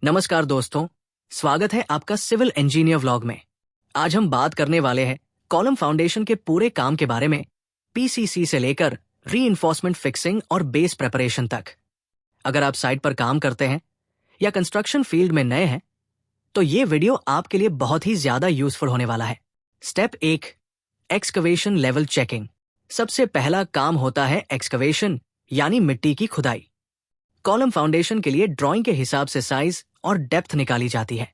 नमस्कार दोस्तों, स्वागत है आपका सिविल इंजीनियर व्लॉग में। आज हम बात करने वाले हैं कॉलम फाउंडेशन के पूरे काम के बारे में, पीसीसी से लेकर रीइंफोर्समेंट फिक्सिंग और बेस प्रिपरेशन तक। अगर आप साइट पर काम करते हैं या कंस्ट्रक्शन फील्ड में नए हैं तो ये वीडियो आपके लिए बहुत ही ज्यादा यूजफुल होने वाला है। Step 1, excavation level checking. सबसे पहला काम होता है एक्सकवेशन यानी मिट्टी की खुदाई। कॉलम फाउंडेशन के लिए ड्राइंग के हिसाब से साइज और डेप्थ निकाली जाती है।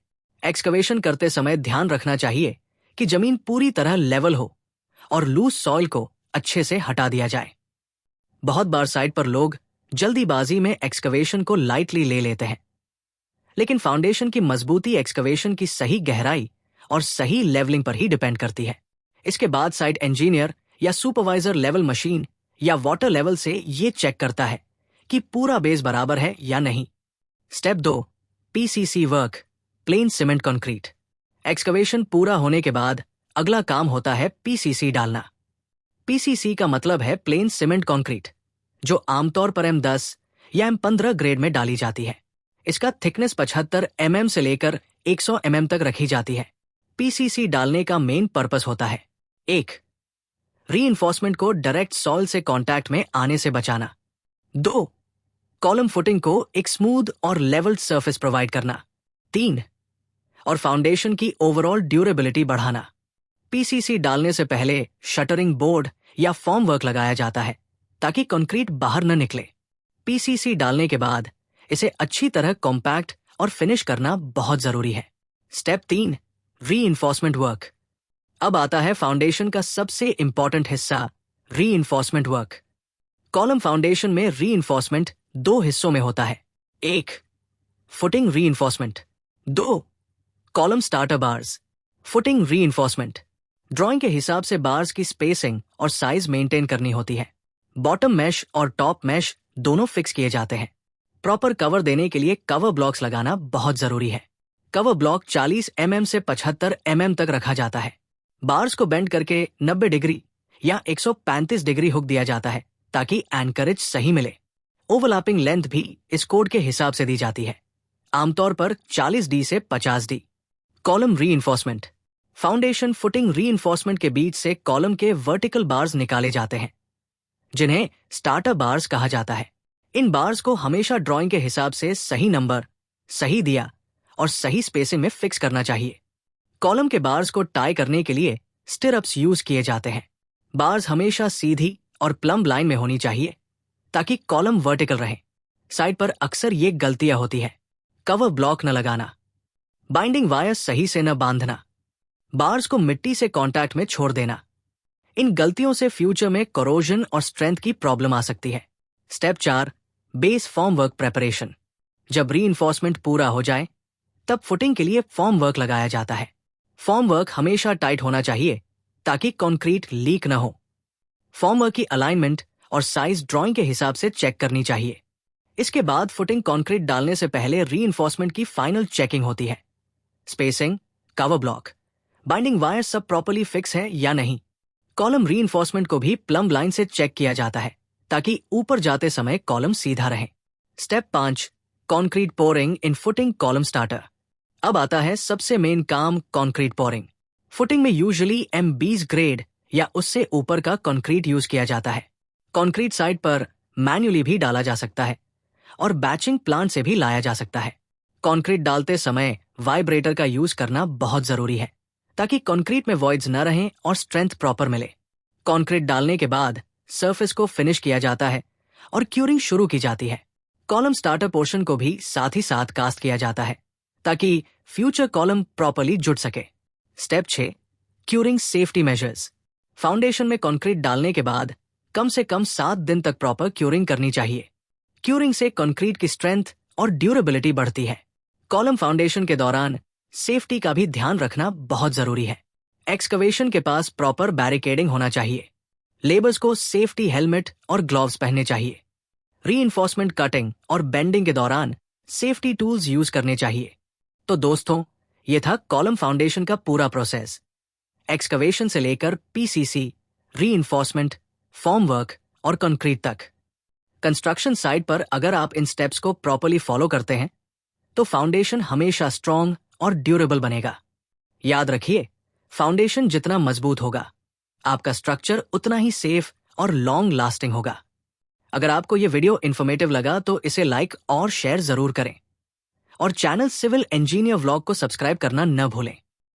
एक्सकवेशन करते समय ध्यान रखना चाहिए कि जमीन पूरी तरह लेवल हो और लूज सॉइल को अच्छे से हटा दिया जाए। बहुत बार साइट पर लोग जल्दीबाजी में एक्सकवेशन को लाइटली ले लेते हैं, लेकिन फाउंडेशन की मजबूती एक्सकवेशन की सही गहराई और सही लेवलिंग पर ही डिपेंड करती है। इसके बाद साइट इंजीनियर या सुपरवाइजर लेवल मशीन या वाटर लेवल से ये चेक करता है कि पूरा बेस बराबर है या नहीं। Step 2, PCC work, plane cement concrete. Excavation पूरा होने के बाद अगला काम होता है पीसीसी डालना। पीसीसी का मतलब है प्लेन सीमेंट कंक्रीट, जो आमतौर पर M10 या M15 ग्रेड में डाली जाती है। इसका थिकनेस 75 mm से लेकर 100 mm तक रखी जाती है। पीसीसी डालने का मेन पर्पस होता है: 1, रीइंफोर्समेंट को डायरेक्ट सॉइल से कांटेक्ट में आने से बचाना। 2, कॉलम फुटिंग को एक स्मूथ और लेवल्ड सरफेस प्रोवाइड करना। 3, और फाउंडेशन की ओवरऑल ड्यूरेबिलिटी बढ़ाना। पीसीसी डालने से पहले शटरिंग बोर्ड या फॉर्म वर्क लगाया जाता है ताकि कंक्रीट बाहर न निकले। पीसीसी डालने के बाद इसे अच्छी तरह कॉम्पैक्ट और फिनिश करना बहुत जरूरी है। Step 3, reinforcement work. अब आता है फाउंडेशन का सबसे इंपॉर्टेंट हिस्सा, रीइंफोर्समेंट वर्क। कॉलम फाउंडेशन में रीइंफोर्समेंट 2 हिस्सों में होता है: 1, footing reinforcement. 2, column starter bars. Footing reinforcement, drawing के हिसाब से बार्स की स्पेसिंग और साइज मेंटेन करनी होती है। बॉटम मैश और टॉप मैश दोनों फिक्स किए जाते हैं। प्रॉपर कवर देने के लिए कवर ब्लॉक्स लगाना बहुत जरूरी है। कवर ब्लॉक 40 mm से 75 mm तक रखा जाता है। बार्स को बेंड करके 90 डिग्री या 135 डिग्री हुक दिया जाता है ताकि एंकरेज सही मिले। ओवरलैपिंग लेंथ भी इस कोड के हिसाब से दी जाती है, आमतौर पर 40D से 50D। Column reinforcement, foundation footing reinforcement के बीच से कॉलम के वर्टिकल बार्स निकाले जाते हैं, जिन्हें स्टार्टर बार्स कहा जाता है। इन बार्स को हमेशा ड्राइंग के हिसाब से सही नंबर, सही दिया और सही स्पेसिंग में फिक्स करना चाहिए। कॉलम के बार्स को टाई करने के लिए स्टिरअप्स यूज किए जाते हैं। बार्स हमेशा सीधी और प्लम्ब लाइन में होनी चाहिए ताकि कॉलम वर्टिकल रहे। साइड पर अक्सर ये गलतियां होती है: कवर ब्लॉक न लगाना, बाइंडिंग वायर सही से न बांधना, बार्स को मिट्टी से कांटेक्ट में छोड़ देना। इन गलतियों से फ्यूचर में कोरोजन और स्ट्रेंथ की प्रॉब्लम आ सकती है। Step 4, base form work preparation. जब रीइंफोर्समेंट पूरा हो जाए तब फुटिंग के लिए फॉर्म वर्क लगाया जाता है। फॉर्म वर्क हमेशा टाइट होना चाहिए ताकि कंक्रीट लीक न हो। फॉर्म वर्क की अलाइनमेंट और साइज ड्राइंग के हिसाब से चेक करनी चाहिए। इसके बाद फुटिंग कंक्रीट डालने से पहले रीइंफोर्समेंट की फाइनल चेकिंग होती है: spacing, cover block, binding wire सब प्रॉपर्ली फिक्स है या नहीं। कॉलम रीइंफोर्समेंट को भी प्लम्ब लाइन से चेक किया जाता है ताकि ऊपर जाते समय कॉलम सीधा रहे। Step 5, concrete pouring in footing column starter. अब आता है सबसे मेन काम, कंक्रीट पोरिंग। फुटिंग में यूजुअली M20 ग्रेड या उससे ऊपर का कंक्रीट यूज किया जाता है। कंक्रीट साइड पर मैन्युअली भी डाला जा सकता है और बैचिंग प्लांट से भी लाया जा सकता है। कंक्रीट डालते समय वाइब्रेटर का यूज करना बहुत जरूरी है ताकि कंक्रीट में वॉइड्स न रहें और स्ट्रेंथ प्रॉपर मिले। कंक्रीट डालने के बाद सरफेस को फिनिश किया जाता है और क्यूरिंग शुरू की जाती है। कॉलम स्टार्टर पोर्शन को भी साथ ही साथ कास्ट किया जाता है ताकि फ्यूचर कॉलम प्रॉपर्ली जुड़ सके। Step 6, curing safety measures. Foundation में कंक्रीट डालने के बाद कम से कम 7 दिन तक प्रॉपर क्यूरिंग करनी चाहिए। क्यूरिंग से कंक्रीट की स्ट्रेंथ और ड्यूरेबिलिटी बढ़ती है। कॉलम फाउंडेशन के दौरान सेफ्टी का भी ध्यान रखना बहुत जरूरी है। एक्सकवेशन के पास प्रॉपर बैरिकेडिंग होना चाहिए। लेबर्स को सेफ्टी हेलमेट और ग्लव्स पहनने चाहिए। रीइंफोर्समेंट कटिंग और बेंडिंग के दौरान सेफ्टी टूल्स यूज करने चाहिए। तो दोस्तों, ये था कॉलम फाउंडेशन का पूरा प्रोसेस। एक्सकवेशन से लेकर पीसीसी, रीइंफोर्समेंट, फॉर्म वर्क और कंक्रीट तक। कंस्ट्रक्शन साइट पर अगर आप इन स्टेप्स को प्रॉपर्ली फॉलो करते हैं तो फाउंडेशन हमेशा स्ट्रॉन्ग और ड्यूरेबल बनेगा। याद रखिए, फाउंडेशन जितना मजबूत होगा, आपका स्ट्रक्चर उतना ही सेफ और लॉन्ग लास्टिंग होगा। अगर आपको ये वीडियो इन्फॉर्मेटिव लगा तो इसे लाइक और शेयर जरूर करें और चैनल सिविल इंजीनियर व्लॉग को सब्सक्राइब करना न भूलें।